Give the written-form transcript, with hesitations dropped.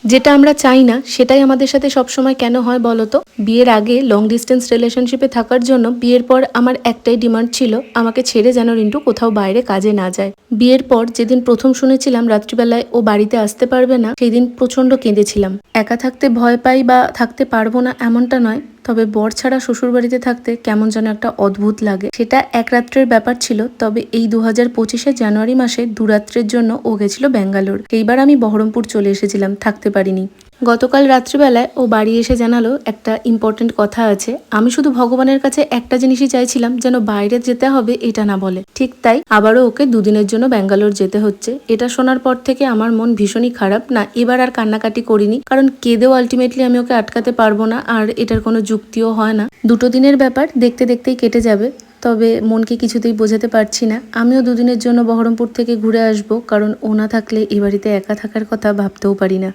যেটা আমরা চাই না সেটাই আমাদের সাথে সবসময় কেন হয় বলো তো? বিয়ের আগে লং ডিস্টেন্স রিলেশনশিপে থাকার জন্য বিয়ের পর আমার একটাই ডিমান্ড ছিল, আমাকে ছেড়ে যেন রিন্টু কোথাও বাইরে কাজে না যায়। বিয়ের পর যেদিন প্রথম শুনেছিলাম রাত্রিবেলায় ও বাড়িতে আসতে পারবে না, সেই দিন প্রচন্ড কেঁদেছিলাম। একা থাকতে ভয় পাই বা থাকতে পারবো না এমনটা নয়, তবে বর ছাড়া শ্বশুর বাড়িতে থাকতে কেমন যেন একটা অদ্ভুত লাগে। সেটা এক রাত্রের ব্যাপার ছিল। তবে এই 2025 জানুয়ারি মাসে দুরাত্রের জন্য ও গেছিল ব্যাঙ্গালোর। এইবার আমি বহরমপুর চলে এসেছিলাম, থাকতে পারিনি। গতকাল রাত্রিবেলায় ও বাড়ি এসে জানালো একটা ইম্পর্টেন্ট কথা আছে। আমি শুধু ভগবানের কাছে একটা জিনিসই চাইছিলাম, যেন বাইরে যেতে হবে এটা না বলে। ঠিক তাই আবারও ওকে দুদিনের জন্য ব্যাঙ্গালোর যেতে হচ্ছে। এটা শোনার পর থেকে আমার মন ভীষণই খারাপ। না, এবার আর কান্নাকাটি করিনি, কারণ কেঁদেও আলটিমেটলি আমি ওকে আটকাতে পারবো না, আর এটার কোনো যুক্তিও হয় না। দুটো দিনের ব্যাপার, দেখতে দেখতেই কেটে যাবে। তবে মনকে কিছুতেই বোঝাতে পারছি না। আমিও দুদিনের জন্য বহরমপুর থেকে ঘুরে আসবো, কারণ ও না থাকলে এ বাড়িতে একা থাকার কথা ভাবতেও পারি না।